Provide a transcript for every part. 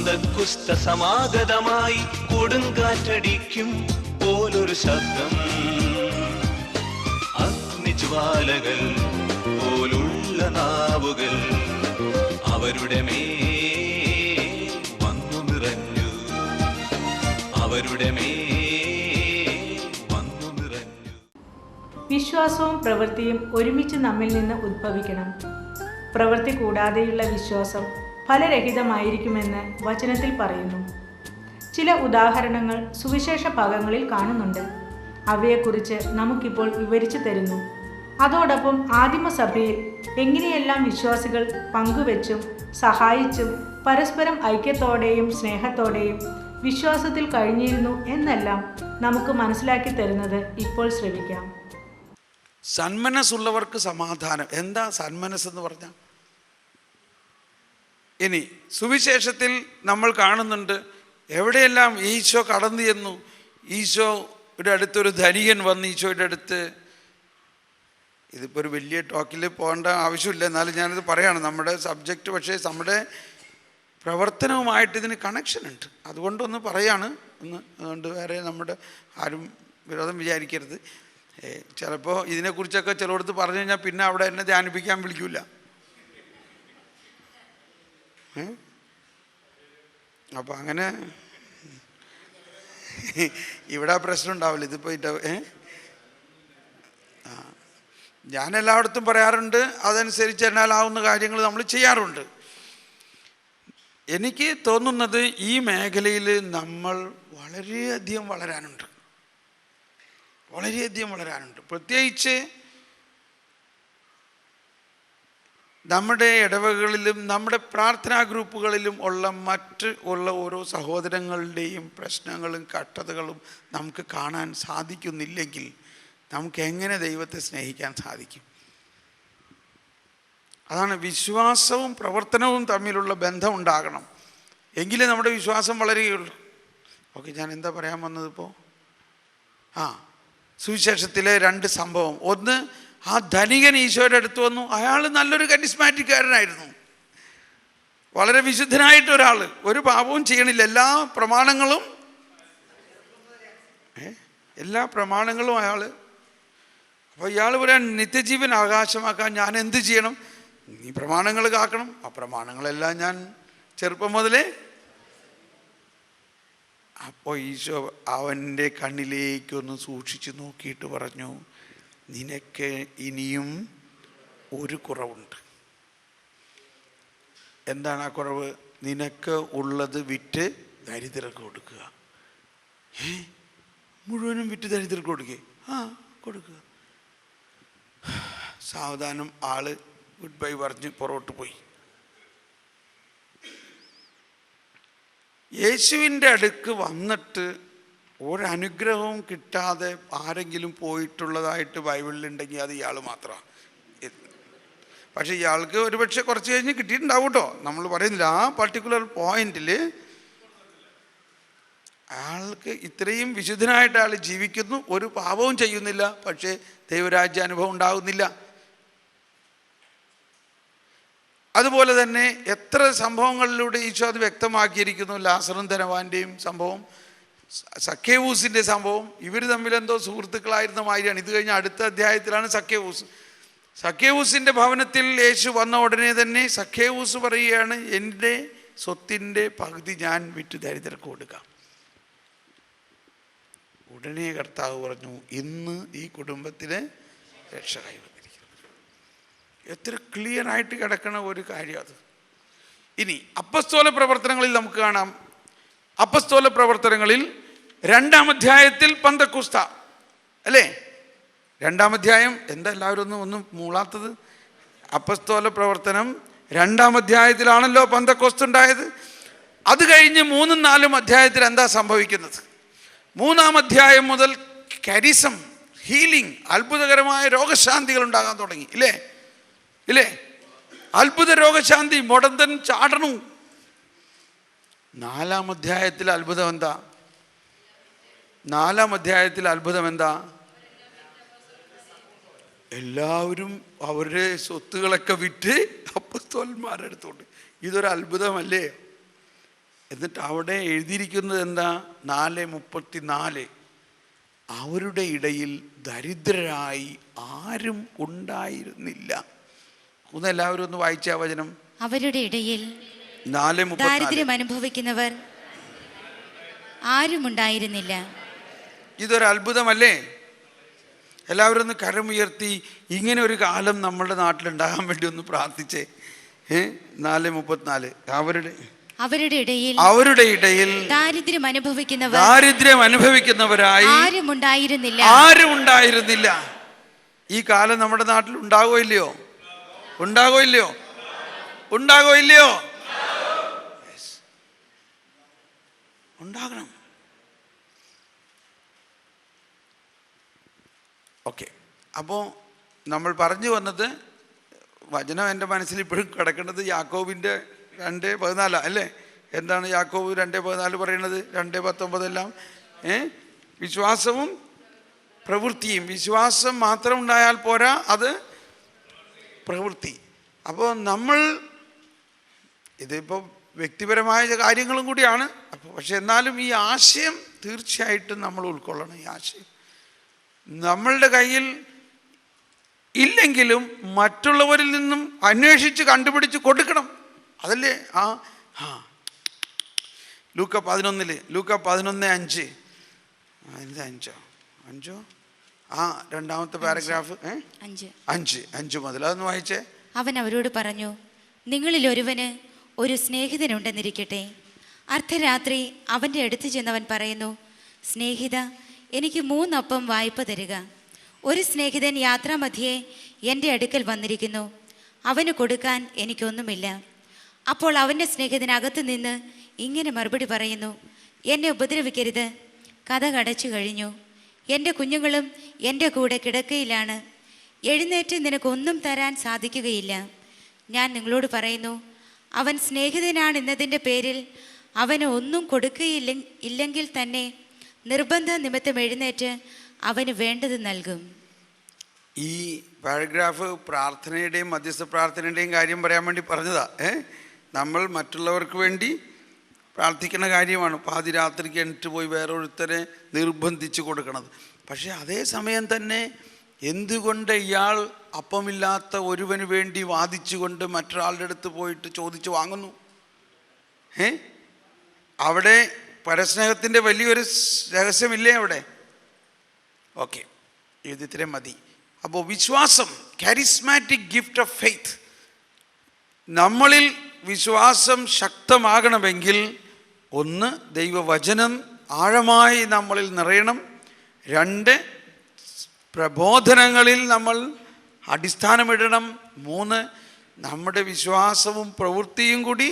പന്തക്കുസ്ത സമാഗതമായി കൊടുങ്കാറ്റടിക്കും പോലൊരു ശബ്ദം, അഗ്നിജ്വാലകൾ പോലുള്ള നാവുകൾ അവരുടെ മേൽ വന്നു നിറഞ്ഞു, അവരുടെ മേൽ വന്നു നിറഞ്ഞു. വിശ്വാസവും പ്രവൃത്തിയും ഒരുമിച്ച് നമ്മിൽ നിന്ന് ഉദ്ഭവിക്കണം. പ്രവൃത്തി കൂടാതെയുള്ള വിശ്വാസം ഫലരഹിതമായിരിക്കുമെന്ന് വചനത്തിൽ പറയുന്നു. ചില ഉദാഹരണങ്ങൾ സുവിശേഷ ഭാഗങ്ങളിൽ കാണുന്നുണ്ട്. അവയെക്കുറിച്ച് നമുക്കിപ്പോൾ വിവരിച്ചു തരുന്നു. അതോടൊപ്പം ആദിമസഭയിൽ എങ്ങനെയെല്ലാം വിശ്വാസികൾ പങ്കുവെച്ചും സഹായിച്ചും പരസ്പരം ഐക്യത്തോടെയും സ്നേഹത്തോടെയും വിശ്വാസത്തിൽ കഴിഞ്ഞിരുന്നു എന്നെല്ലാം നമുക്ക് മനസ്സിലാക്കി തരുന്നത് ഇപ്പോൾ ശ്രവിക്കാം. സന്മനസ്സുള്ളവർക്ക് സമാധാനം. എന്താ സന്മനസ്സെന്ന് പറഞ്ഞാൽ? ഇനി സുവിശേഷത്തിൽ നമ്മൾ കാണുന്നുണ്ട് എവിടെയെല്ലാം ഈശോ കടന്നു ചെന്നു. ഈശോയുടെ അടുത്തൊരു ധനികൻ വന്ന് ഈശോയുടെ അടുത്ത്, ഇതിപ്പോൾ ഒരു വലിയ ടോക്കിൽ പോകേണ്ട ആവശ്യമില്ല, എന്നാലും ഞാനിത് പറയാണ്. നമ്മുടെ സബ്ജക്റ്റ് പക്ഷേ നമ്മുടെ പ്രവർത്തനവുമായിട്ട് ഇതിന് കണക്ഷൻ ഉണ്ട്, അതുകൊണ്ടൊന്ന് പറയാണ് ഒന്ന്. അതുകൊണ്ട് വേറെ നമ്മുടെ ആരും വിരോധം വിചാരിക്കരുത്. ചിലപ്പോൾ ഇതിനെക്കുറിച്ചൊക്കെ ചിലയിടത്ത് പറഞ്ഞു കഴിഞ്ഞാൽ പിന്നെ അവിടെ എന്നെ ധ്യാനിപ്പിക്കാൻ വിളിക്കില്ല. അപ്പം അങ്ങനെ ഇവിടെ പ്രശ്നം ഉണ്ടാവില്ല. ഇതിപ്പോൾ ഞാൻ എല്ലായിടത്തും പറയാറുണ്ട്, അതനുസരിച്ച് എന്നാലാവുന്ന കാര്യങ്ങൾ നമ്മൾ ചെയ്യാറുണ്ട്. എനിക്ക് തോന്നുന്നത് ഈ മേഖലയിൽ നമ്മൾ വളരെയധികം വളരാനുണ്ട്. പ്രത്യേകിച്ച് നമ്മുടെ ഇടവകളിലും നമ്മുടെ പ്രാർത്ഥനാ ഗ്രൂപ്പുകളിലും ഉള്ള ഓരോ സഹോദരങ്ങളുടെയും പ്രശ്നങ്ങളും കഷ്ടതകളും നമുക്ക് കാണാൻ സാധിക്കുന്നില്ലെങ്കിൽ നമുക്ക് എങ്ങനെ ദൈവത്തെ സ്നേഹിക്കാൻ സാധിക്കും? അതാണ് വിശ്വാസവും പ്രവർത്തനവും തമ്മിലുള്ള ബന്ധം ഉണ്ടാകണം, എങ്കിലേ നമ്മുടെ വിശ്വാസം വളരുകയുള്ളൂ. ഓക്കെ, ഞാൻ എന്താ പറയാൻ വന്നതിപ്പോൾ? സുവിശേഷത്തിലെ 2 സംഭവം. ഒന്ന്, ആ ധനികൻ ഈശോയുടെ അടുത്ത് വന്നു. അയാൾ നല്ലൊരു കരിസ്മാറ്റിക്കാരനായിരുന്നു, വളരെ വിശുദ്ധനായിട്ട് ഒരാൾ, ഒരു പാപവും ചെയ്യണില്ല, എല്ലാ പ്രമാണങ്ങളും അയാൾ. അപ്പോൾ ഇയാൾ പറയാൻ, നിത്യജീവൻ അവകാശമാക്കാൻ ഞാൻ എന്ത് ചെയ്യണം? ഈ പ്രമാണങ്ങൾ കാക്കണം. ആ പ്രമാണങ്ങളെല്ലാം ഞാൻ ചെറുപ്പം മുതലേ. അപ്പോൾ ഈശോ അവൻ്റെ കണ്ണിലേക്കൊന്ന് സൂക്ഷിച്ച് നോക്കിയിട്ട് പറഞ്ഞു, നിനക്ക് ഇനിയും ഒരു കുറവുണ്ട്. എന്താണ് ആ കുറവ്? നിനക്ക് ഉള്ളത് വിറ്റ് ദരിദ്രർക്ക് കൊടുക്കുക. മുഴുവനും വിറ്റ് ദരിദ്രർക്ക് കൊടുക്കുക? കൊടുക്കുക. സാവധാനം ആള് ഗുഡ് ബൈ പറഞ്ഞ് പുറകോട്ട് പോയി. യേശുവിൻ്റെ അടുക്ക് വന്നിട്ട് ഒരനുഗ്രഹവും കിട്ടാതെ ആരെങ്കിലും പോയിട്ടുള്ളതായിട്ട് ബൈബിളിലുണ്ടെങ്കിൽ അത് ഇയാൾ മാത്രമാണ്. പക്ഷേ ഇയാൾക്ക് ഒരുപക്ഷെ കുറച്ച് കഴിഞ്ഞ് കിട്ടിയിട്ടുണ്ടാവും കേട്ടോ, നമ്മൾ പറയുന്നില്ല. ആ പർട്ടിക്കുലർ പോയിന്റിൽ അയാൾക്ക് ഇത്രയും വിശുദ്ധനായിട്ട് അയാൾ ജീവിക്കുന്നു, ഒരു പാപവും ചെയ്യുന്നില്ല, പക്ഷേ ദൈവരാജ്യ അനുഭവം ഉണ്ടാകുന്നില്ല. അതുപോലെ തന്നെ എത്ര സംഭവങ്ങളിലൂടെ ഈശോ അത് വ്യക്തമാക്കിയിരിക്കുന്നു. ലാസറും ധനവാന്റെയും സംഭവം, സക്കേവൂസിൻ്റെ സംഭവം. ഇവർ തമ്മിൽ എന്തോ സുഹൃത്തുക്കളായിരുന്ന മാതിരിയാണ്. ഇത് കഴിഞ്ഞ അടുത്ത അധ്യായത്തിലാണ് സക്കേവൂസിൻ്റെ ഭവനത്തിൽ യേശു വന്ന ഉടനെ തന്നെ സക്കേവൂസ് പറയുകയാണ്, എൻ്റെ സ്വത്തിൻ്റെ പകുതി ഞാൻ വിറ്റ് ദരിദ്രർക്ക് കൊടുക്കാം. ഉടനെ കർത്താവ് പറഞ്ഞു, ഇന്ന് ഈ കുടുംബത്തിലെ രക്ഷ കൈവന്നിരിക്കുന്നു. എത്ര ക്ലിയർ ആയിട്ട് കിടക്കണ ഒരു കാര്യം അത്. ഇനി അപ്പസ്തോല പ്രവർത്തനങ്ങളിൽ നമുക്ക് കാണാം. അപ്പസ്തോല പ്രവർത്തനങ്ങളിൽ 2-ാം അധ്യായത്തിൽ പന്തക്കുസ്ത അല്ലേ? 2-ാം അധ്യായം. എന്താ എല്ലാവരും ഒന്നും മൂളാത്തത്? അപ്പസ്തോല പ്രവർത്തനം 2-ാം അധ്യായത്തിലാണല്ലോ പന്തക്കുസ്ത ഉണ്ടായത്. അത് കഴിഞ്ഞ് 3-ഉം 4-ഉം അധ്യായത്തിൽ എന്താ സംഭവിക്കുന്നത്? 3-ാം അധ്യായം മുതൽ കരിസം, ഹീലിംഗ്, അത്ഭുതകരമായ രോഗശാന്തികൾ ഉണ്ടാകാൻ തുടങ്ങി. ഇല്ലേ? അത്ഭുത രോഗശാന്തി, മുടന്തൻ ചാടണു. 4-ാം അധ്യായത്തിൽ അത്ഭുതം എന്താ? 4-ാം അധ്യായത്തിൽ അത്ഭുതം എന്താ? എല്ലാവരും അവരുടെ സ്വത്തുകളൊക്കെ വിറ്റ് അപ്പസ്തോലന്മാരുടെ അടുത്തോട്ട്. ഇതൊരു അത്ഭുതമല്ലേ? എന്നിട്ട് അവിടെ എഴുതിയിരിക്കുന്നത് എന്താ? 4:34, അവരുടെ ഇടയിൽ ദരിദ്രരായി ആരും ഉണ്ടായിരുന്നില്ല. എല്ലാവരും ഒന്ന് വായിച്ച വചനം. അവരുടെ ഇടയിൽ 4:34 ദാരിദ്ര്യം അനുഭവിക്കുന്നവർ ആരും ഉണ്ടായിരുന്നില്ല. ഇതൊരു അത്ഭുതമല്ലേ? എല്ലാവരും ഒന്ന് കരമുയർത്തി ഇങ്ങനെ ഒരു കാലം നമ്മുടെ നാട്ടിലുണ്ടാകാൻ വേണ്ടി ഒന്ന് പ്രാർത്ഥിച്ചേ. 4:34 അവരുടെ ഇടയിൽ ദാരിദ്ര്യം അനുഭവിക്കുന്നവരായി ആരും ഉണ്ടായിരുന്നില്ല. ഈ കാലം നമ്മുടെ നാട്ടിൽ ഉണ്ടാകോ ഇല്ലയോ? ഉണ്ടാകണം. ഓക്കെ, അപ്പോൾ നമ്മൾ പറഞ്ഞു വന്നത്, വചനം എൻ്റെ മനസ്സിൽ ഇപ്പോഴും കിടക്കുന്നത് യാക്കോബിൻ്റെ 2:14 അല്ലേ? എന്താണ് യാക്കോബ് 2:14 പറയുന്നത്? 2:19 എല്ലാം വിശ്വാസവും പ്രവൃത്തിയും. വിശ്വാസം മാത്രം ഉണ്ടായാൽ പോരാ, അത് പ്രവൃത്തി. അപ്പോൾ നമ്മൾ ഇതിപ്പോൾ വ്യക്തിപരമായ കാര്യങ്ങളും കൂടിയാണ്. അപ്പോൾ പക്ഷെ എന്നാലും ഈ ആശയം തീർച്ചയായിട്ടും നമ്മൾ ഉൾക്കൊള്ളണം. ഈ ആശയം നമ്മളുടെ കയ്യിൽ ഇല്ലെങ്കിലും മറ്റുള്ളവരിൽ നിന്നും അന്വേഷിച്ച് കണ്ടുപിടിച്ച് കൊടുക്കണം. അതല്ലേ ലൂക്ക 11:5 അഞ്ചോ രണ്ടാമത്തെ പാരഗ്രാഫ് 5 മുതൽ അതൊന്ന് വായിച്ചേ. അവൻ അവരോട് പറഞ്ഞു, നിങ്ങളിൽ ഒരുവന് ഒരു സ്നേഹിതനുണ്ടെന്നിരിക്കട്ടെ. അർദ്ധരാത്രി അവൻ്റെ അടുത്ത് ചെന്നവൻ പറയുന്നു, സ്നേഹിത, എനിക്ക് 3 അപ്പം വായ്പ തരിക. ഒരു സ്നേഹിതൻ യാത്രാമധ്യേ എൻ്റെ അടുക്കൽ വന്നിരിക്കുന്നു, അവന് കൊടുക്കാൻ എനിക്കൊന്നുമില്ല. അപ്പോൾ അവൻ്റെ സ്നേഹിതനകത്ത് നിന്ന് ഇങ്ങനെ മറുപടി പറയുന്നു, എന്നെ ഉപദ്രവിക്കരുത്, കഥ കടച്ചു കഴിഞ്ഞു, എൻ്റെ കുഞ്ഞുങ്ങളും എൻ്റെ കൂടെ കിടക്കയിലാണ്, എഴുന്നേറ്റ് നിനക്കൊന്നും തരാൻ സാധിക്കുകയില്ല. ഞാൻ നിങ്ങളോട് പറയുന്നു, അവൻ സ്നേഹിതനാണെന്നതിൻ്റെ പേരിൽ അവന് ഒന്നും കൊടുക്കുകയില്ലെങ്കിൽ തന്നെ നിർബന്ധ നിമിത്തം എഴുന്നേറ്റ് അവന് വേണ്ടത് നൽകും. ഈ പാരഗ്രാഫ് പ്രാർത്ഥനയുടെയും മധ്യസ്ഥ പ്രാർത്ഥനയുടെയും കാര്യം പറയാൻ വേണ്ടി പറഞ്ഞതാ. നമ്മൾ മറ്റുള്ളവർക്ക് വേണ്ടി പ്രാർത്ഥിക്കുന്ന കാര്യമാണ്. പാതിരാത്രിക്ക് എണിറ്റ് പോയി വേറൊരുത്തരെ നിർബന്ധിച്ച് കൊടുക്കണത്. പക്ഷേ അതേ സമയം തന്നെ എന്തുകൊണ്ട് ഇയാൾ അപ്പമില്ലാത്ത ഒരുവന് വേണ്ടി വാദിച്ചുകൊണ്ട് മറ്റൊരാളുടെ അടുത്ത് പോയിട്ട് ചോദിച്ചു വാങ്ങുന്നു? അവിടെ പരസ്നേഹത്തിൻ്റെ വലിയൊരു രഹസ്യമില്ലേ അവിടെ? ഓക്കെ, ഇത്രയും മതി. അപ്പോൾ വിശ്വാസം, കാരിസ്മാറ്റിക് ഗിഫ്റ്റ് ഓഫ് ഫെയ്ത്ത്. നമ്മളിൽ വിശ്വാസം ശക്തമാകണമെങ്കിൽ 1, ദൈവവചനം ആഴമായി നമ്മളിൽ നിറയണം. 2, പ്രബോധനങ്ങളിൽ നമ്മൾ അടിസ്ഥാനമിടണം. 3, നമ്മുടെ വിശ്വാസവും പ്രവൃത്തിയും കൂടി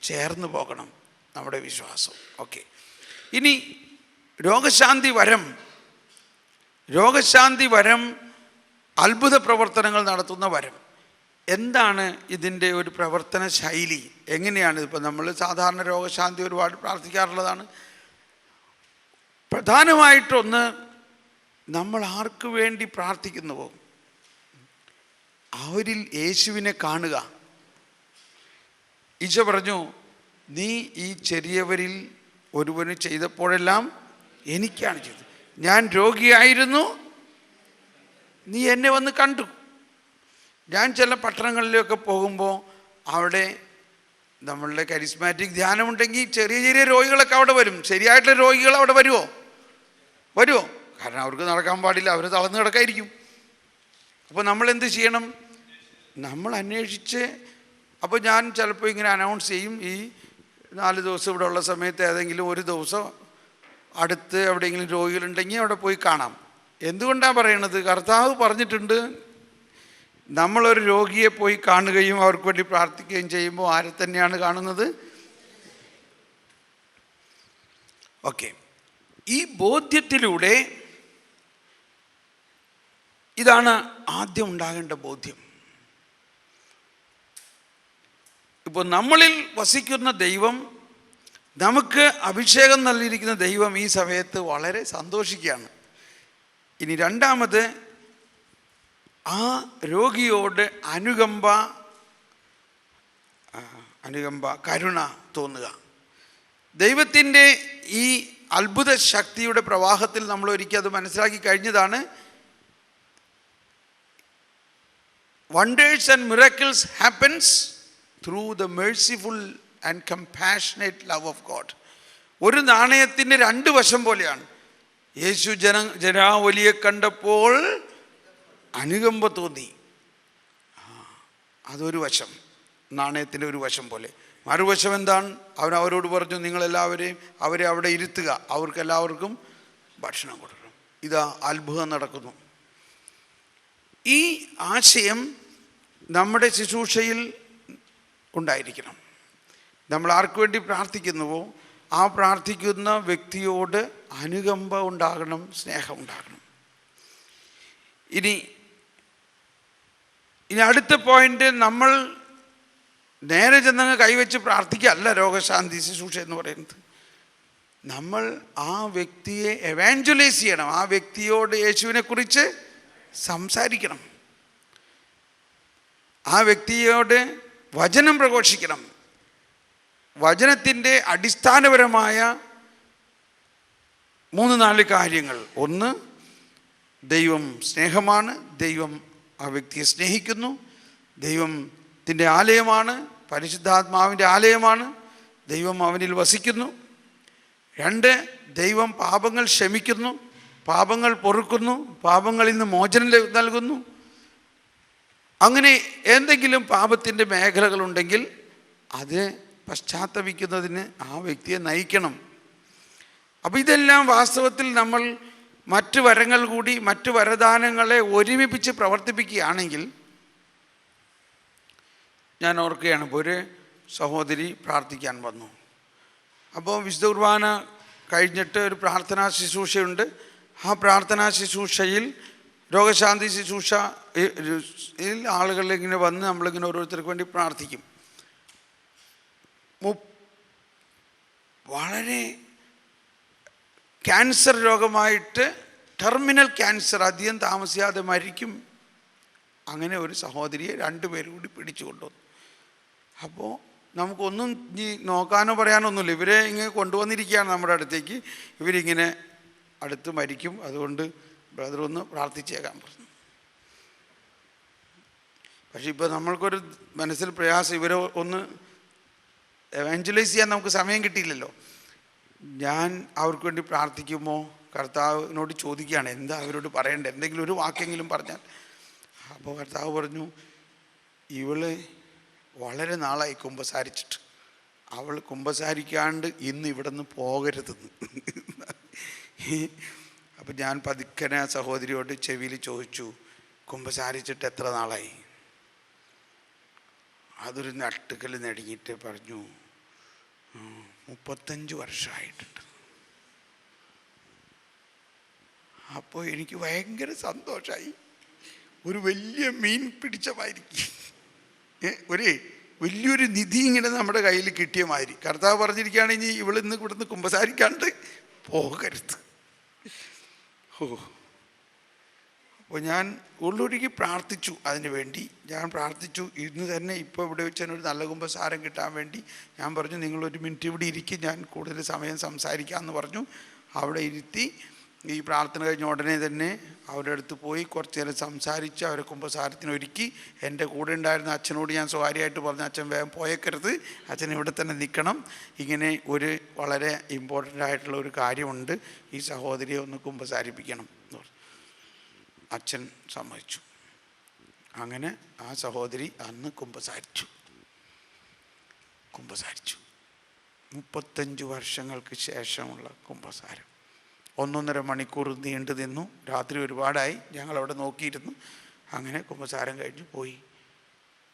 ചേർന്ന് പോകണം. നമ്മുടെ വിശ്വാസം. ഓക്കെ, ഇനി രോഗശാന്തി വരം അത്ഭുത പ്രവർത്തനങ്ങൾ നടത്തുന്ന വരം. എന്താണ് ഇതിൻ്റെ ഒരു പ്രവർത്തന ശൈലി? എങ്ങനെയാണ്? ഇപ്പോൾ നമ്മൾ സാധാരണ രോഗശാന്തി ഒരുപാട് പ്രാർത്ഥിക്കാറുള്ളതാണ്. പ്രധാനമായിട്ടൊന്ന്, നമ്മൾ ആർക്ക് വേണ്ടി പ്രാർത്ഥിക്കുന്നുവോ അവരിൽ യേശുവിനെ കാണുക. ഈശോ പറഞ്ഞു, നീ ഈ ചെറിയവരിൽ ഒരുവന് ചെയ്തപ്പോഴെല്ലാം എനിക്കാണ് ചെയ്തത്. ഞാൻ രോഗിയായിരുന്നു, നീ എന്നെ വന്ന് കണ്ടു. ഞാൻ ചില പട്ടണങ്ങളിലൊക്കെ പോകുമ്പോൾ അവിടെ നമ്മളുടെ കരിസ്മാറ്റിക് ധ്യാനമുണ്ടെങ്കിൽ ചെറിയ ചെറിയ രോഗികളൊക്കെ അവിടെ വരും. ശരിയായിട്ടുള്ള രോഗികൾ അവിടെ വരുമോ? കാരണം അവർക്ക് നടക്കാൻ പാടില്ല, അവർ തളർന്ന് കിടക്കായിരിക്കും. അപ്പോൾ നമ്മൾ എന്ത് ചെയ്യണം? നമ്മൾ അന്വേഷിച്ച്, അപ്പോൾ ഞാൻ ചിലപ്പോൾ ഇങ്ങനെ അനൗൺസ് ചെയ്യും, ഈ 4 ദിവസം ഇവിടെ ഉള്ള സമയത്ത് ഏതെങ്കിലും ഒരു ദിവസം അടുത്ത് എവിടെയെങ്കിലും രോഗികളുണ്ടെങ്കിൽ അവിടെ പോയി കാണാം. എന്തുകൊണ്ടാണ് പറയണത്? കർത്താവ് പറഞ്ഞിട്ടുണ്ട്, നമ്മളൊരു രോഗിയെ പോയി കാണുകയും അവർക്ക് വേണ്ടി പ്രാർത്ഥിക്കുകയും ചെയ്യുമ്പോൾ ആരെ തന്നെയാണ് കാണുന്നത്? ഓക്കെ, ഈ ബോധ്യത്തിലൂടെ, ഇതാണ് ആദ്യം ഉണ്ടാകേണ്ട ബോധ്യം. ഇപ്പോൾ നമ്മളിൽ വസിക്കുന്ന ദൈവം, നമുക്ക് അഭിഷേകം നൽകിയിരിക്കുന്ന ദൈവം ഈ സമയത്ത് വളരെ സന്തോഷിക്കുകയാണ്. ഇനി രണ്ടാമത്, ആ രോഗിയോട് അനുകമ്പ, കരുണ തോന്നുക. ദൈവത്തിൻ്റെ ഈ അത്ഭുത ശക്തിയുടെ പ്രവാഹത്തിൽ നമ്മൾ ഒരിക്കൽ അത് മനസ്സിലാക്കി കഴിഞ്ഞതാണ്. Wonders and miracles happens through the merciful and compassionate love of God. ഒരു നാണയത്തിൻ്റെ രണ്ട് വശം പോലെയാണ്. യേശു ജനാവലിയെ കണ്ടപ്പോൾ അനുകമ്പ തോന്നി, അതൊരു വശം, നാണയത്തിൻ്റെ ഒരു വശം പോലെ. മറുവശം എന്താണ്? അവൻ അവരോട് പറഞ്ഞു, നിങ്ങളെല്ലാവരെയും അവരെ അവിടെ ഇരുത്തുക, അവർക്കെല്ലാവർക്കും ഭക്ഷണം കൊടുക്കണം. ഇതാ അത്ഭുതം നടക്കുന്നു. ഈ ആശയം നമ്മുടെ ശുശ്രൂഷയിൽ ഉണ്ടായിരിക്കണം. നമ്മൾ ആർക്ക് വേണ്ടി പ്രാർത്ഥിക്കുന്നുവോ ആ പ്രാർത്ഥിക്കുന്ന വ്യക്തിയോട് അനുകമ്പ ഉണ്ടാകണം, സ്നേഹം ഉണ്ടാകണം. ഇനി അടുത്ത പോയിന്റ്, നമ്മൾ നേരെ ചെന്നങ്ങ് കൈവച്ച് പ്രാർത്ഥിക്കുകയല്ല രോഗശാന്തി ശുശ്രൂഷ എന്ന് പറയുന്നത്. നമ്മൾ ആ വ്യക്തിയെ എവാഞ്ചലൈസ് ചെയ്യണം, ആ വ്യക്തിയോട് യേശുവിനെ കുറിച്ച് സംസാരിക്കണം, ആ വ്യക്തിയോട് വചനം പ്രഘോഷിക്കണം. വചനത്തിൻ്റെ അടിസ്ഥാനപരമായ 3-4 കാര്യങ്ങൾ. ഒന്ന്, ദൈവം സ്നേഹമാണ്, ദൈവം ആ വ്യക്തിയെ സ്നേഹിക്കുന്നു, ദൈവത്തിൻ്റെ ആലയമാണ്, പരിശുദ്ധാത്മാവിൻ്റെ ആലയമാണ്, ദൈവം അവനിൽ വസിക്കുന്നു. 2, ദൈവം പാപങ്ങൾ ക്ഷമിക്കുന്നു, പാപങ്ങൾ പൊറുക്കുന്നു, പാപങ്ങളിൽ നിന്ന് മോചനം നൽകുന്നു. അങ്ങനെ എന്തെങ്കിലും പാപത്തിൻ്റെ മേഖലകളുണ്ടെങ്കിൽ അത് പശ്ചാത്തപിക്കുന്നതിന് ആ വ്യക്തിയെ നയിക്കണം. അപ്പോൾ ഇതെല്ലാം വാസ്തവത്തിൽ നമ്മൾ മറ്റ് വരങ്ങൾ കൂടി, മറ്റ് വരദാനങ്ങളെ ഒരുമിപ്പിച്ച് പ്രവർത്തിപ്പിക്കുകയാണെങ്കിൽ, ഞാൻ ഓർക്കുകയാണ്, ഇപ്പോൾ ഒരു സഹോദരി പ്രാർത്ഥിക്കാൻ വന്നു. അപ്പോൾ വിശുദ്ധ കുർബാന കഴിഞ്ഞിട്ട് ഒരു പ്രാർത്ഥനാ ശുശ്രൂഷയുണ്ട്. ആ പ്രാർത്ഥനാ ശുശ്രൂഷയിൽ രോഗശാന്തി ശുശ്രൂഷയിൽ ആളുകളിങ്ങനെ വന്ന് നമ്മളിങ്ങനെ ഓരോരുത്തർക്ക് വേണ്ടി പ്രാർത്ഥിക്കും. വളരെ ക്യാൻസർ രോഗമായിട്ട്, ടെർമിനൽ ക്യാൻസർ, അധികം താമസിയാതെ മരിക്കും. അങ്ങനെ ഒരു സഹോദരിയെ 2 പേര് കൂടി പിടിച്ചു കൊണ്ടുവന്നു. അപ്പോൾ നമുക്കൊന്നും ഇനി നോക്കാനോ പറയാനൊന്നുമില്ല, ഇവരെ ഇങ്ങനെ കൊണ്ടുവന്നിരിക്കുകയാണ് നമ്മുടെ അടുത്തേക്ക്. ഇവരിങ്ങനെ അടുത്ത് മരിക്കും, അതുകൊണ്ട് ബ്രദർ ഒന്ന് പ്രാർത്ഥിച്ചേക്കാൻ പറഞ്ഞു. പക്ഷെ ഇപ്പോൾ നമ്മൾക്കൊരു മനസ്സിൽ പ്രയാസം, ഇവരെ ഒന്ന് എവാഞ്ചലൈസ് ചെയ്യാൻ നമുക്ക് സമയം കിട്ടിയില്ലല്ലോ. ഞാൻ അവർക്ക് വേണ്ടി പ്രാർത്ഥിക്കുമ്പോൾ കർത്താവിനോട് ചോദിക്കുകയാണ്, എന്താ അവരോട് പറയേണ്ടത്, എന്തെങ്കിലും ഒരു വാക്കെങ്കിലും പറഞ്ഞാൽ. അപ്പോൾ കർത്താവ് പറഞ്ഞു, ഇവള് വളരെ നാളായി കുമ്പസാരിച്ചിട്ട്, അവൾ കുമ്പസാരിക്കാണ്ട് ഇന്ന് ഇവിടെ നിന്ന് പോകരുതെന്ന്. അപ്പം ഞാൻ പതുക്കനെ ആ സഹോദരിയോട് ചെവിയിൽ ചോദിച്ചു, കുമ്പസാരിച്ചിട്ട് എത്ര നാളായി? അതൊരു നട്ടുക്കൽ നടുങ്ങിയിട്ട് പറഞ്ഞു, 35 വർഷമായിട്ടുണ്ട്. അപ്പോൾ എനിക്ക് ഭയങ്കര സന്തോഷമായി. ഒരു വലിയ മീൻ പിടിച്ചമായിരിക്കും, ഒരു വലിയൊരു നിധി ഇങ്ങനെ നമ്മുടെ കയ്യിൽ കിട്ടിയ മാതിരി. കർത്താവ് പറഞ്ഞിരിക്കുകയാണ്, ഇനി ഇവളിന്ന് ഇവിടുന്ന് കുമ്പസാരിക്കാണ്ട് പോകരുത്. അപ്പോൾ ഞാൻ ഉള്ളൊരുക്കി പ്രാർത്ഥിച്ചു, അതിന് വേണ്ടി ഞാൻ പ്രാർത്ഥിച്ചു. ഇന്ന് തന്നെ ഇപ്പോൾ ഇവിടെ വെച്ചാൽ ഒരു നല്ല കുമ്പസാരം കിട്ടാൻ വേണ്ടി ഞാൻ പറഞ്ഞു, നിങ്ങളൊരു മിനിറ്റ് ഇവിടെ ഇരിക്കും, ഞാൻ കൂടുതൽ സമയം സംസാരിക്കാമെന്ന് പറഞ്ഞു. അവിടെ ഇരുത്തി ഈ പ്രാർത്ഥന കഴിഞ്ഞ ഉടനെ തന്നെ അവരുടെ അടുത്ത് പോയി കുറച്ച് നേരം സംസാരിച്ച് അവരെ കുമ്പസാരത്തിന് ഒരുക്കി. എൻ്റെ കൂടെ ഉണ്ടായിരുന്ന അച്ഛനോട് ഞാൻ സ്വകാര്യമായിട്ട് പറഞ്ഞു, അച്ഛൻ വേഗം പോയേക്കരുത്, അച്ഛൻ ഇവിടെ തന്നെ നിൽക്കണം, ഇങ്ങനെ ഒരു വളരെ ഇമ്പോർട്ടൻ്റ് ആയിട്ടുള്ള ഒരു കാര്യമുണ്ട്, ഈ സഹോദരിയെ ഒന്ന് കുമ്പസാരിപ്പിക്കണം എന്ന് പറഞ്ഞു. അച്ഛൻ സമ്മതിച്ചു. അങ്ങനെ ആ സഹോദരി അന്ന് കുമ്പസാരിച്ചു. 35 വർഷങ്ങൾക്ക് ശേഷമുള്ള കുമ്പസാരം. 1.5 മണിക്കൂർ നീണ്ടു നിന്നു. രാത്രി ഒരുപാടായി, ഞങ്ങളവിടെ നോക്കിയിരുന്നു. അങ്ങനെ കുമ്പസാരം കഴിഞ്ഞു പോയി.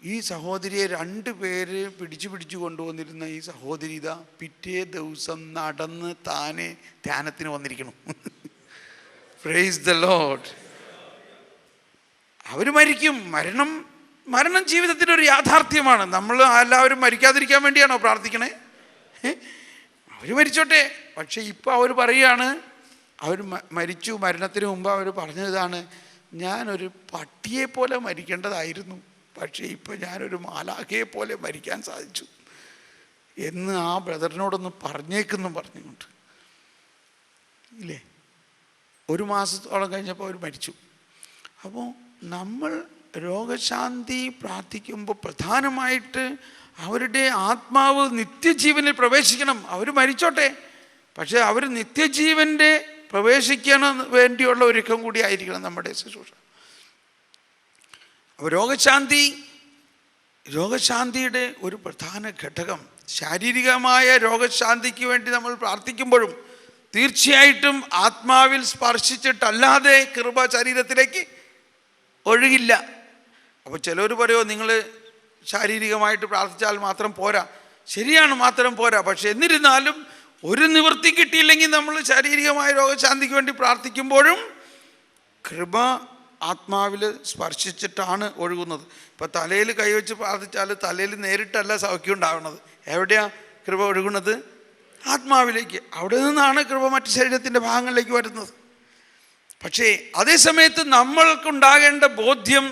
ഈ സഹോദരിയെ 2 പേര് പിടിച്ചു കൊണ്ടുവന്നിരുന്ന ഈ സഹോദരി ഇതാ പിറ്റേ ദിവസം നടന്ന് താനെ ധ്യാനത്തിന് വന്നിരിക്കണം. Praise the Lord. അവർ മരിക്കും. മരണം ജീവിതത്തിൻ്റെ ഒരു യാഥാർത്ഥ്യമാണ്. നമ്മൾ എല്ലാവരും മരിക്കാതിരിക്കാൻ വേണ്ടിയാണോ പ്രാർത്ഥിക്കണേ? അവർ മരിച്ചോട്ടെ. പക്ഷെ ഇപ്പോൾ അവർ പറയുകയാണ്, അവർ മരിച്ചു. മരണത്തിന് മുമ്പ് അവർ പറഞ്ഞതാണ്, ഞാനൊരു പട്ടിയെ പോലെ മരിക്കേണ്ടതായിരുന്നു, പക്ഷേ ഇപ്പോൾ ഞാനൊരു മാലാഖയെ പോലെ മരിക്കാൻ സാധിച്ചു. എന്ന് ആ ബ്രദറിനോടൊന്ന് പറഞ്ഞേക്കെന്നും പറഞ്ഞുകൊണ്ട് ഇല്ലേ. 1 മാസത്തോളം കഴിഞ്ഞപ്പോൾ അവർ മരിച്ചു. അപ്പോൾ നമ്മൾ രോഗശാന്തി പ്രാർത്ഥിക്കുമ്പോൾ പ്രധാനമായിട്ട് അവരുടെ ആത്മാവ് നിത്യജീവനിൽ പ്രവേശിക്കണം. അവർ മരിച്ചോട്ടെ, പക്ഷേ അവർ നിത്യജീവൻ്റെ പ്രവേശിക്കണം വേണ്ടിയുള്ള ഒരുക്കം കൂടി ആയിരിക്കണം നമ്മുടെ ശുശ്രൂഷ. അപ്പോൾ രോഗശാന്തിയുടെ ഒരു പ്രധാന ഘടകം, ശാരീരികമായ രോഗശാന്തിക്ക് വേണ്ടി നമ്മൾ പ്രാർത്ഥിക്കുമ്പോഴും തീർച്ചയായിട്ടും ആത്മാവിൽ സ്പർശിച്ചിട്ടല്ലാതെ കൃപ ശരീരത്തിലേക്ക് ഒഴുകില്ല. അപ്പോൾ ചിലർ പറയുമോ നിങ്ങൾ ശാരീരികമായിട്ട് പ്രാർത്ഥിച്ചാൽ മാത്രം പോരാ. ശരിയാണ്, മാത്രം പോരാ. പക്ഷെ എന്നിരുന്നാലും ഒരു നിവൃത്തി കിട്ടിയില്ലെങ്കിൽ നമ്മൾ ശാരീരികമായ രോഗശാന്തിക്ക് വേണ്ടി പ്രാർത്ഥിക്കുമ്പോഴും കൃപ ആത്മാവിൽ സ്പർശിച്ചിട്ടാണ് ഒഴുകുന്നത്. ഇപ്പോൾ തലയിൽ കൈവച്ച് പ്രാർത്ഥിച്ചാൽ തലയിൽ നേരിട്ടല്ല സൗഖ്യം ഉണ്ടാവുന്നത്. എവിടെയാണ് കൃപ ഒഴുകുന്നത്? ആത്മാവിലേക്ക്. അവിടെ നിന്നാണ് കൃപ മറ്റ് ശരീരത്തിൻ്റെ ഭാഗങ്ങളിലേക്ക് വരുന്നത്. പക്ഷേ അതേ സമയത്ത് നമ്മൾക്കുണ്ടാകേണ്ട ബോധ്യം,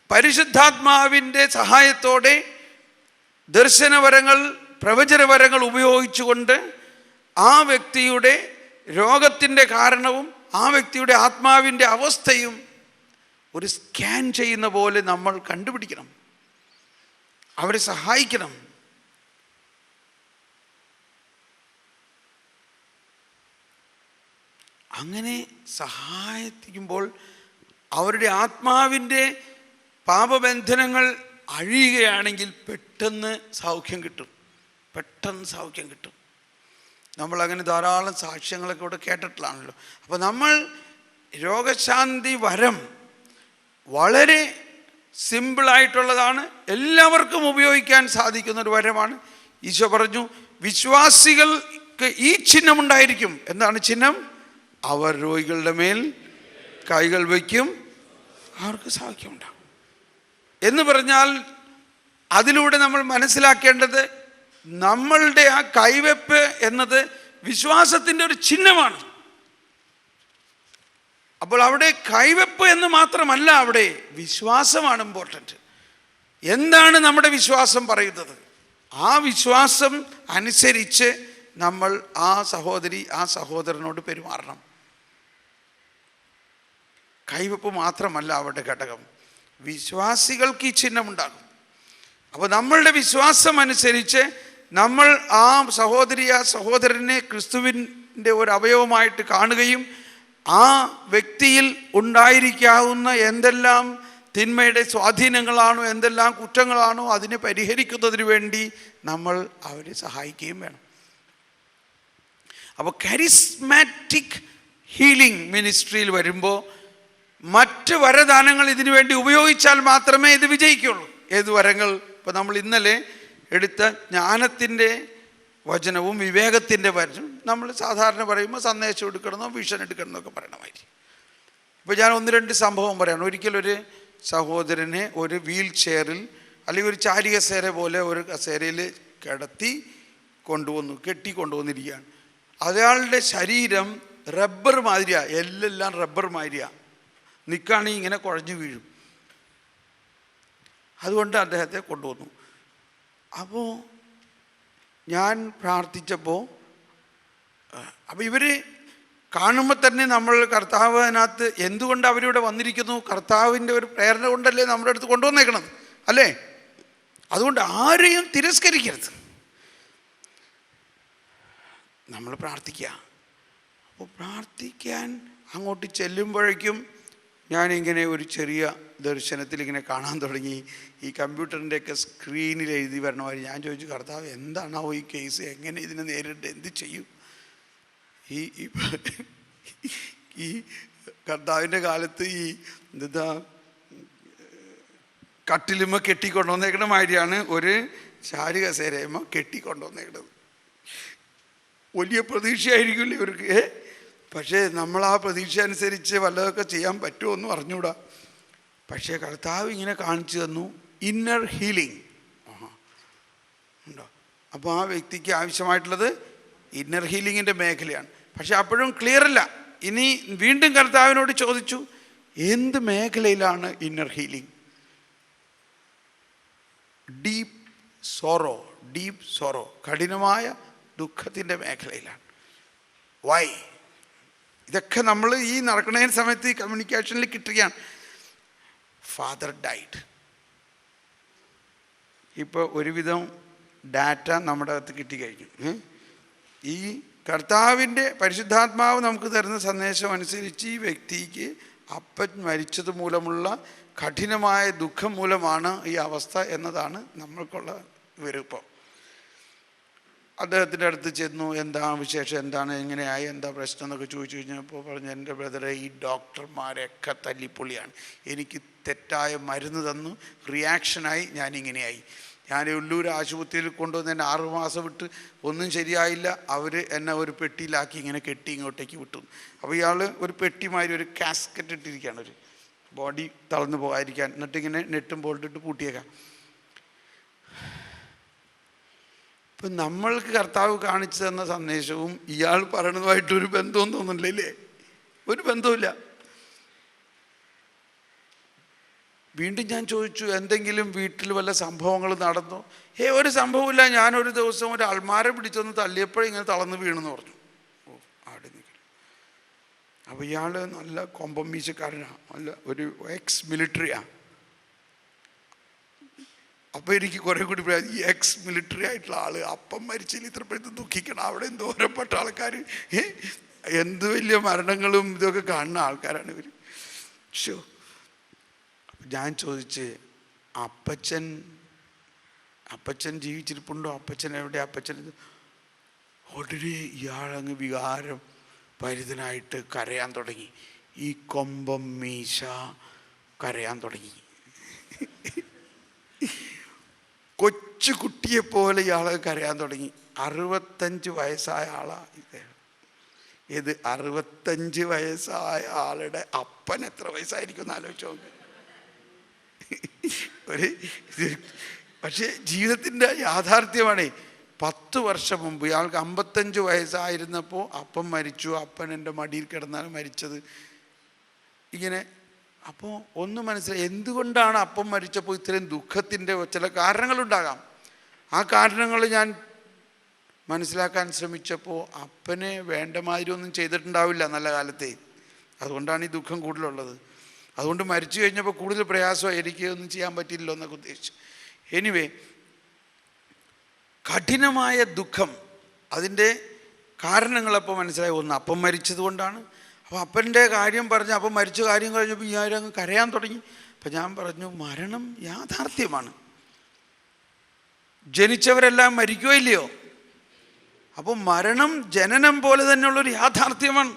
പരിശുദ്ധാത്മാവിൻ്റെ സഹായത്തോടെ ദർശനവരങ്ങൾ, പ്രവചനവരങ്ങൾ ഉപയോഗിച്ചുകൊണ്ട് ആ വ്യക്തിയുടെ രോഗത്തിൻ്റെ കാരണവും ആ വ്യക്തിയുടെ ആത്മാവിൻ്റെ അവസ്ഥയും ഒരു സ്കാൻ ചെയ്യുന്ന പോലെ നമ്മൾ കണ്ടുപിടിക്കണം, അവരെ സഹായിക്കണം. അങ്ങനെ സഹായിക്കുമ്പോൾ അവരുടെ ആത്മാവിൻ്റെ പാപബന്ധനങ്ങൾ അഴിയുകയാണെങ്കിൽ പെട്ടെന്ന് സൗഖ്യം കിട്ടും. നമ്മളങ്ങനെ ധാരാളം സാക്ഷ്യങ്ങളൊക്കെ ഇവിടെ കേട്ടിട്ടുള്ളതാണല്ലോ. അപ്പോൾ നമ്മൾ രോഗശാന്തി വരം വളരെ സിമ്പിളായിട്ടുള്ളതാണ്, എല്ലാവർക്കും ഉപയോഗിക്കാൻ സാധിക്കുന്ന ഒരു വരമാണ്. ഈശോ പറഞ്ഞു, വിശ്വാസികൾക്ക് ഈ ചിഹ്നം ഉണ്ടായിരിക്കും. എന്താണ് ചിഹ്നം? അവർ രോഗികളുടെ മേൽ കൈകൾ വയ്ക്കും, അവർക്ക് സൗഖ്യമുണ്ടാകും എന്ന് പറഞ്ഞാൽ അതിലൂടെ നമ്മൾ മനസ്സിലാക്കേണ്ടത് നമ്മളുടെ ആ കൈവെപ്പ് എന്നത് വിശ്വാസത്തിൻ്റെ ഒരു ചിഹ്നമാണ്. അപ്പോൾ അവിടെ കൈവെപ്പ് എന്ന് മാത്രമല്ല, അവിടെ വിശ്വാസമാണ് ഇമ്പോർട്ടൻറ്റ്. എന്താണ് നമ്മുടെ വിശ്വാസം പറയുന്നത്? ആ വിശ്വാസം അനുസരിച്ച് നമ്മൾ ആ സഹോദരി ആ സഹോദരനോട് പെരുമാറണം. കൈവെപ്പ് മാത്രമല്ല അവരുടെ ഘടകം, വിശ്വാസികൾക്ക് ഈ ചിഹ്നമുണ്ടാകും. അപ്പോൾ നമ്മളുടെ വിശ്വാസം അനുസരിച്ച് നമ്മൾ ആ സഹോദരി ആ സഹോദരനെ ക്രിസ്തുവിൻ്റെ ഒരു അവയവമായിട്ട് കാണുകയും ആ വ്യക്തിയിൽ ഉണ്ടായിരിക്കാവുന്ന എന്തെല്ലാം തിന്മയുടെ സ്വാധീനങ്ങളാണോ, എന്തെല്ലാം കുറ്റങ്ങളാണോ അതിനെ പരിഹരിക്കുന്നതിന് വേണ്ടി നമ്മൾ അവരെ സഹായിക്കുകയും വേണം. അപ്പോൾ കരിസ്മാറ്റിക് ഹീലിംഗ് മിനിസ്ട്രിയിൽ വരുമ്പോൾ മറ്റ് വരദാനങ്ങൾ ഇതിനു വേണ്ടി ഉപയോഗിച്ചാൽ മാത്രമേ ഇത് വിജയിക്കുള്ളൂ. ഏത് വരങ്ങൾ? ഇപ്പോൾ നമ്മൾ ഇന്നലെ എടുത്ത ജ്ഞാനത്തിൻ്റെ വചനവും വിവേകത്തിൻ്റെ വചനം നമ്മൾ സാധാരണ പറയുമ്പോൾ സന്ദേശം എടുക്കണമെന്നോ വിഷൻ എടുക്കണമെന്നൊക്കെ പറയണമായിരിക്കും. ഇപ്പോൾ ഞാൻ 1-2 സംഭവം പറയണം. ഒരിക്കലൊരു സഹോദരനെ ഒരു വീൽ ചെയറിൽ അല്ലെങ്കിൽ ഒരു ചാരി കസേര പോലെ ഒരു കസേരയിൽ കെട്ടിക്കൊണ്ടുവന്നിരിക്കുകയാണ്. അയാളുടെ ശരീരം റബ്ബർ മാതിരിയാണ്, എല്ലാം റബ്ബർ മാതിരിയാണ്, നിൽക്കുകയാണെങ്കിൽ ഇങ്ങനെ കുഴഞ്ഞു വീഴും. അതുകൊണ്ട് അദ്ദേഹത്തെ കൊണ്ടുവന്നു. അപ്പോൾ ഞാൻ പ്രാർത്ഥിച്ചപ്പോൾ അപ്പോൾ ഇവർ കാണുമ്പോൾ തന്നെ നമ്മൾ കർത്താവിനകത്ത് എന്തുകൊണ്ട് അവരിവിടെ വന്നിരിക്കുന്നു? കർത്താവിൻ്റെ ഒരു പ്രേരണ കൊണ്ടല്ലേ നമ്മുടെ അടുത്ത് കൊണ്ടുവന്നേക്കണത്, അല്ലേ? അതുകൊണ്ട് ആരെയും തിരസ്കരിക്കരുത്, നമ്മൾ പ്രാർത്ഥിക്കുക. അപ്പോൾ പ്രാർത്ഥിക്കാൻ അങ്ങോട്ട് ചെല്ലുമ്പോഴേക്കും ഞാനിങ്ങനെ ഒരു ചെറിയ ദർശനത്തിൽ ഇങ്ങനെ കാണാൻ തുടങ്ങി. ഈ കമ്പ്യൂട്ടറിൻ്റെയൊക്കെ സ്ക്രീനിൽ എഴുതി വരണമാതിരി. ഞാൻ ചോദിച്ചു, കർത്താവ് എന്താണോ ഈ കേസ്, എങ്ങനെ ഇതിനെ നേരിട്ട് എന്ത് ചെയ്യും? ഈ കർത്താവിൻ്റെ കാലത്ത് ഈ എന്താ കട്ടിലുമ്മ കെട്ടിക്കൊണ്ടുവന്നേക്കണ മാതിരിയാണ് ഒരു ചാരു കസേരയമ്മ കെട്ടിക്കൊണ്ടുവന്നേക്കണത്. വലിയ പ്രതീക്ഷയായിരിക്കില്ല ഇവർക്ക്. പക്ഷേ നമ്മൾ ആ പ്രതീക്ഷ അനുസരിച്ച് വല്ലതൊക്കെ ചെയ്യാൻ പറ്റുമോ എന്ന് അറിഞ്ഞൂടാ. പക്ഷേ കർത്താവ് ഇങ്ങനെ കാണിച്ചു തന്നു ഇന്നർ ഹീലിംഗ് ഉണ്ടോ. അപ്പോൾ ആ വ്യക്തിക്ക് ആവശ്യമായിട്ടുള്ളത് ഇന്നർ ഹീലിങ്ങിൻ്റെ മേഖലയാണ്. പക്ഷെ അപ്പോഴും ക്ലിയർ അല്ല. ഇനി വീണ്ടും കർത്താവിനോട് ചോദിച്ചു, എന്ത് മേഖലയിലാണ് inner healing? Deep sorrow, deep sorrow, കഠിനമായ ദുഃഖത്തിൻ്റെ മേഖലയിലാണ്. വൈ? ഇതൊക്കെ നമ്മൾ ഈ നടക്കുന്ന സമയത്ത് ഈ കമ്മ്യൂണിക്കേഷനിൽ കിട്ടുകയാണ്. Father died. ഇപ്പോൾ ഒരുവിധം ഡാറ്റ നമ്മുടെ അകത്ത് കിട്ടിക്കഴിഞ്ഞു. ഈ കർത്താവിൻ്റെ പരിശുദ്ധാത്മാവ് നമുക്ക് തരുന്ന സന്ദേശം അനുസരിച്ച് ഈ വ്യക്തിക്ക് അപ്പൻ മരിച്ചത് മൂലമുള്ള കഠിനമായ ദുഃഖം മൂലമാണ് ഈ അവസ്ഥ എന്നതാണ് നമ്മൾക്കുള്ള വിവരം. അദ്ദേഹത്തിൻ്റെ അടുത്ത് ചെന്നു, എന്താണ് വിശേഷം, എന്താണ്, എങ്ങനെയായി, എന്താ പ്രശ്നം എന്നൊക്കെ ചോദിച്ചു കഴിഞ്ഞപ്പോൾ പറഞ്ഞു, എൻ്റെ ബ്രദറെ ഈ ഡോക്ടർമാരൊക്കെ തല്ലിപ്പൊളിയാണ്, എനിക്ക് തെറ്റായ മരുന്ന് തന്നു, റിയാക്ഷനായി ഞാനിങ്ങനെയായി. ഞാൻ ഉള്ളൂർ ആശുപത്രിയിൽ കൊണ്ടുവന്ന് എന്നെ 6 മാസം വിട്ട് ഒന്നും ശരിയായില്ല. അവർ എന്നെ ഒരു പെട്ടിയിലാക്കി ഇങ്ങനെ കെട്ടി ഇങ്ങോട്ടേക്ക് വിട്ടു. അപ്പോൾ ഇയാൾ ഒരു പെട്ടിമാതിരി ഒരു കാസ്കറ്റ് ഇട്ടിരിക്കുകയാണ്, ഒരു ബോഡി തളർന്നു പോകാതിരിക്കാൻ. എന്നിട്ടിങ്ങനെ നെട്ടും ബോൾട്ടിട്ട് പൂട്ടിയേക്കാം. ഇപ്പം നമ്മൾക്ക് കർത്താവ് കാണിച്ചു തന്ന സന്ദേശവും ഇയാൾ പറയണതുമായിട്ടൊരു ബന്ധവും തോന്നുന്നില്ലേ? ഒരു ബന്ധവുമില്ല. വീണ്ടും ഞാൻ ചോദിച്ചു, എന്തെങ്കിലും വീട്ടിൽ വല്ല സംഭവങ്ങൾ നടന്നോ? ഒരു സംഭവമില്ല, ഞാനൊരു ദിവസം ഒരു അൾമാര പിടിച്ചൊന്ന് തള്ളിയപ്പോഴും ഇങ്ങനെ തളർന്ന് വീണെന്ന് പറഞ്ഞു. ഓ, ആടെ നിൽക്കണം. അപ്പോൾ ഇയാൾ നല്ല കൊമ്പം വീശക്കാരനാണ്, നല്ല ഒരു എക്സ് മിലിറ്ററിയാണ്. അപ്പോൾ എനിക്ക് കുറേ കൂടി ഈ എക്സ് മിലിറ്ററി ആയിട്ടുള്ള ആൾ അപ്പം മരിച്ചതിൽ ഇത്രപ്പെടുത്ത് ദുഃഖിക്കണം. അവിടെ എന്തോരപ്പെട്ട ആൾക്കാർ, എന്ത് വലിയ മരണങ്ങളും ഇതൊക്കെ കാണുന്ന ആൾക്കാരാണ് ഇവർ. ഷോ, ഞാൻ ചോദിച്ച്, അപ്പച്ചൻ ജീവിച്ചിരിപ്പുണ്ടോ? അപ്പച്ചൻ എവിടെ? അപ്പച്ചൻ ഉടനെ ഇയാളങ്ങ് വികാരം പരിതനായിട്ട് കരയാൻ തുടങ്ങി. ഈ കൊമ്പം മീശ കരയാൻ തുടങ്ങി. കൊച്ചു കുട്ടിയെപ്പോലെ ഇയാളെ കരയാൻ തുടങ്ങി. 65 വയസ്സായ ആളാണ് ഇദ്ദേഹം. ഇത് 65 വയസ്സായ ആളുടെ അപ്പൻ എത്ര വയസ്സായിരിക്കും എന്ന് ആലോചിച്ചോ. പക്ഷേ ജീവിതത്തിൻ്റെ യാഥാർത്ഥ്യമാണ്. 10 വർഷം മുമ്പ് ഇയാൾക്ക് 55 വയസ്സായിരുന്നപ്പോൾ അപ്പൻ മരിച്ചു. അപ്പൻ എൻ്റെ മടിയിൽ കിടന്നാണ് മരിച്ചത്. ഇങ്ങനെ അപ്പോൾ ഒന്ന് മനസ്സിലായി, എന്തുകൊണ്ടാണ് അപ്പം മരിച്ചപ്പോൾ ഇത്രയും ദുഃഖത്തിൻ്റെ ചില കാരണങ്ങളുണ്ടാകാം. ആ കാരണങ്ങൾ ഞാൻ മനസ്സിലാക്കാൻ ശ്രമിച്ചപ്പോൾ അപ്പനെ വേണ്ട മാതിരി ഒന്നും ചെയ്തിട്ടുണ്ടാവില്ല നല്ല കാലത്തെ. അതുകൊണ്ടാണ് ഈ ദുഃഖം കൂടുതലുള്ളത്. അതുകൊണ്ട് മരിച്ചു കഴിഞ്ഞപ്പോൾ കൂടുതൽ പ്രയാസമായി, എനിക്ക് ഒന്നും ചെയ്യാൻ പറ്റില്ലല്ലോ എന്നൊക്കെ ഉദ്ദേശിച്ചു. എനിവേ, കഠിനമായ ദുഃഖം, അതിൻ്റെ കാരണങ്ങളപ്പോൾ മനസ്സിലായി. ഒന്ന്, അപ്പം മരിച്ചത് കൊണ്ടാണ്. അപ്പോൾ അപ്പൻ്റെ കാര്യം പറഞ്ഞ് അപ്പം മരിച്ച കാര്യം കഴിഞ്ഞപ്പോൾ ഇയാൾ അങ്ങ് കരയാൻ തുടങ്ങി. അപ്പം ഞാൻ പറഞ്ഞു, മരണം യാഥാർത്ഥ്യമാണ്. ജനിച്ചവരെല്ലാം മരിക്കുകയോ ഇല്ലയോ? അപ്പോൾ മരണം ജനനം പോലെ തന്നെയുള്ളൊരു യാഥാർത്ഥ്യമാണ്.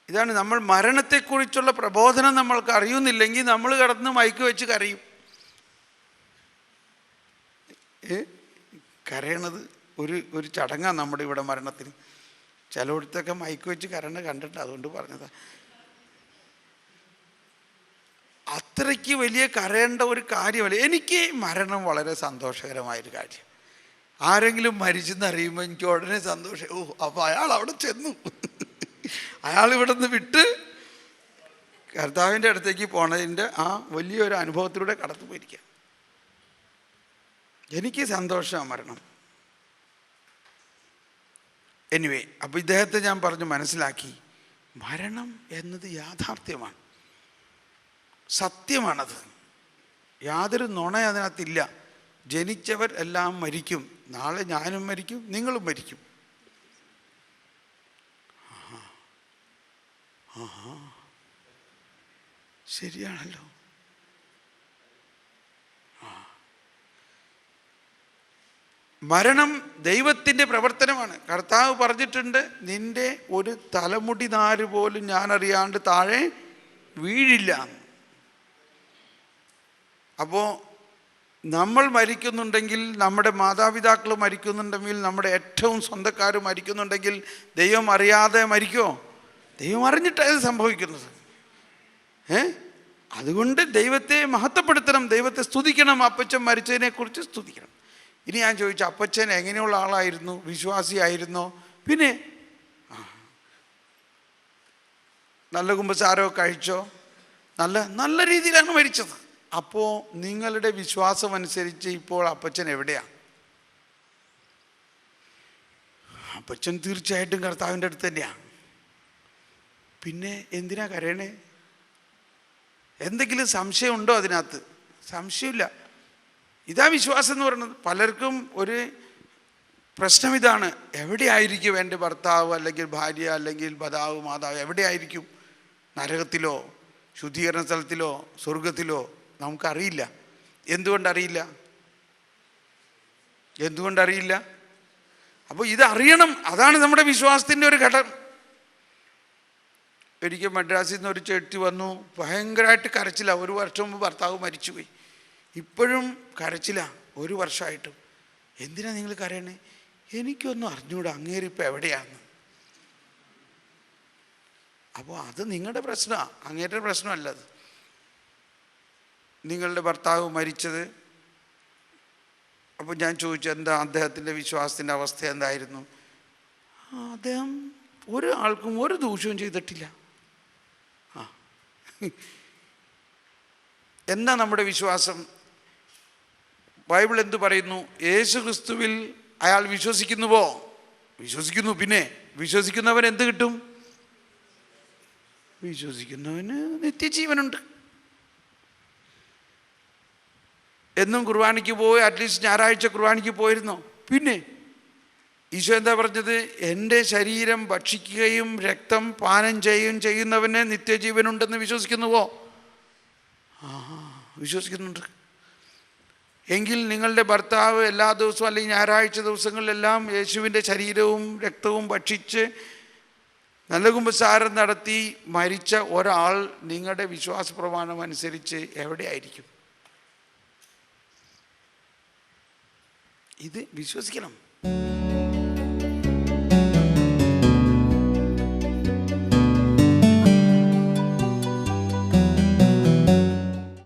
ഇതാണ് നമ്മൾ മരണത്തെക്കുറിച്ചുള്ള പ്രബോധനം നമ്മൾക്ക് അറിയുന്നില്ലെങ്കിൽ നമ്മൾ കിടന്ന് മൈക്ക് വെച്ച് കരയും. കരയണത് ഒരു ചടങ്ങാണ് നമ്മുടെ ഇവിടെ മരണത്തിന്. ചിലയിടത്തൊക്കെ മൈക്ക് വെച്ച് കരണ്ട കണ്ടിട്ട്, അതുകൊണ്ട് പറഞ്ഞതാ. അത്രയ്ക്ക് വലിയ കരയേണ്ട ഒരു കാര്യമല്ല. എനിക്ക് മരണം വളരെ സന്തോഷകരമായൊരു കാര്യം. ആരെങ്കിലും മരിച്ചെന്നറിയുമ്പോൾ എനിക്ക് ഉടനെ സന്തോഷം. ഓ, അപ്പോൾ അയാൾ അവിടെ ചെന്നു, അയാൾ ഇവിടെ നിന്ന് വിട്ട് കർത്താവിൻ്റെ അടുത്തേക്ക് പോണതിൻ്റെ ആ വലിയൊരു അനുഭവത്തിലൂടെ കടന്നു പോയിരിക്കുക. എനിക്ക് സന്തോഷമാണ് മരണം. എനിവേ, അപ്പോൾ ഇദ്ദേഹത്തെ ഞാൻ പറഞ്ഞു മനസ്സിലാക്കി, മരണം എന്നത് യാഥാർത്ഥ്യമാണ്, സത്യമാണത്. യാതൊരു നുണ അതിനകത്തില്ല. ജനിച്ചവർ എല്ലാം മരിക്കും. നാളെ ഞാനും മരിക്കും, നിങ്ങളും മരിക്കും. ശരിയാണല്ലോ. മരണം ദൈവത്തിൻ്റെ പ്രവർത്തനമാണ്. കർത്താവ് പറഞ്ഞിട്ടുണ്ട്, നിന്റെ ഒരു തലമുടി നാര് പോലും ഞാൻ അറിയാണ്ട് താഴെ വീഴില്ല. അപ്പോൾ നമ്മൾ മരിക്കുന്നുണ്ടെങ്കിൽ, നമ്മുടെ മാതാപിതാക്കൾ മരിക്കുന്നുണ്ടെങ്കിൽ, നമ്മുടെ ഏറ്റവും സ്വന്തക്കാർ മരിക്കുന്നുണ്ടെങ്കിൽ ദൈവം അറിയാതെ മരിക്കുമോ? ദൈവം അറിഞ്ഞിട്ടാണ് സംഭവിക്കുന്നത്. അതുകൊണ്ട് ദൈവത്തെ മഹത്വപ്പെടുത്തണം, ദൈവത്തെ സ്തുതിക്കണം. അപ്പച്ചൻ മരിച്ചതിനെക്കുറിച്ച് സ്തുതിക്കണം. ഇനി ഞാൻ ചോദിച്ചു, അപ്പച്ചൻ എങ്ങനെയുള്ള ആളായിരുന്നു? വിശ്വാസിയായിരുന്നോ? പിന്നെ നല്ല കുമ്പസാരമോ കഴിച്ചോ? നല്ല രീതിയിലാണ് മരിച്ചത്. അപ്പോൾ നിങ്ങളുടെ വിശ്വാസം അനുസരിച്ച് ഇപ്പോൾ അപ്പച്ചൻ എവിടെയാണ്? അപ്പച്ചൻ തീർച്ചയായിട്ടും കർത്താവിൻ്റെ അടുത്ത് തന്നെയാണ്. പിന്നെ എന്തിനാ കരയണേ? എന്തെങ്കിലും സംശയമുണ്ടോ അതിനകത്ത്? സംശയമില്ല. ഇതാ വിശ്വാസം എന്ന് പറയുന്നത്. പലർക്കും ഒരു പ്രശ്നം ഇതാണ്, എവിടെയായിരിക്കും എൻ്റെ ഭർത്താവ് അല്ലെങ്കിൽ ഭാര്യ അല്ലെങ്കിൽ ഭർത്താവ് മാതാവ്? എവിടെയായിരിക്കും? നരകത്തിലോ ശുദ്ധീകരണ സ്ഥലത്തിലോ സ്വർഗത്തിലോ? നമുക്കറിയില്ല. എന്തുകൊണ്ടറിയില്ല? എന്തുകൊണ്ടറിയില്ല? അപ്പോൾ ഇതറിയണം. അതാണ് നമ്മുടെ വിശ്വാസത്തിൻ്റെ ഒരു ഘടകം. ഒരിക്കൽ മദ്രാസിൽ നിന്ന് ഒരു ചേട്ടി വന്നു, ഭയങ്കരമായിട്ട് കരച്ചില്ല. 1 വർഷം മുമ്പ് ഭർത്താവ് മരിച്ചുപോയി, ഇപ്പോഴും കരച്ചില്ല 1 വർഷമായിട്ടും. എന്തിനാ നിങ്ങൾ കരയണേ? എനിക്കൊന്നും അറിഞ്ഞൂടാ അങ്ങേരിപ്പോൾ എവിടെയാന്ന്. അപ്പോൾ അത് നിങ്ങളുടെ പ്രശ്നമാണ്, അങ്ങേരുടെ പ്രശ്നമല്ലത്. നിങ്ങളുടെ ഭർത്താവ് മരിച്ചത്, അപ്പോൾ ഞാൻ ചോദിച്ചു എന്താ അദ്ദേഹത്തിൻ്റെ വിശ്വാസത്തിൻ്റെ അവസ്ഥ എന്തായിരുന്നു? അദ്ദേഹം ഒരാൾക്കും ഒരു ദൂഷവും ചെയ്തിട്ടില്ല. എന്താ നമ്മുടെ വിശ്വാസം? ബൈബിൾ എന്തു പറയുന്നു? യേശു ക്രിസ്തുവിൽ അയാൾ വിശ്വസിക്കുന്നുവോ? വിശ്വസിക്കുന്നു. പിന്നെ വിശ്വസിക്കുന്നവൻ എന്ത് കിട്ടും? വിശ്വസിക്കുന്നവന് നിത്യജീവനുണ്ട്. എന്നും കുർബാനയ്ക്ക് പോയി, അറ്റ്ലീസ്റ്റ് ഞായറാഴ്ച കുർബാനയ്ക്ക് പോയിരുന്നോ? പിന്നെ ഈശോ എന്താ പറഞ്ഞത്? എൻ്റെ ശരീരം ഭക്ഷിക്കുകയും രക്തം പാനം ചെയ്യുന്നവന് നിത്യജീവനുണ്ടെന്ന് വിശ്വസിക്കുന്നുവോ? വിശ്വസിക്കുന്നുണ്ട്. എങ്കിൽ നിങ്ങളുടെ ഭർത്താവ് എല്ലാ ദിവസവും അല്ലെങ്കിൽ ഞായറാഴ്ച ദിവസങ്ങളിലെല്ലാം യേശുവിൻ്റെ ശരീരവും രക്തവും ഭക്ഷിച്ച് നല്ല കുമ്പസാരം നടത്തി മരിച്ച ഒരാൾ നിങ്ങളുടെ വിശ്വാസ പ്രമാണം അനുസരിച്ച് എവിടെയായിരിക്കും? ഇത് വിശ്വസിക്കണം.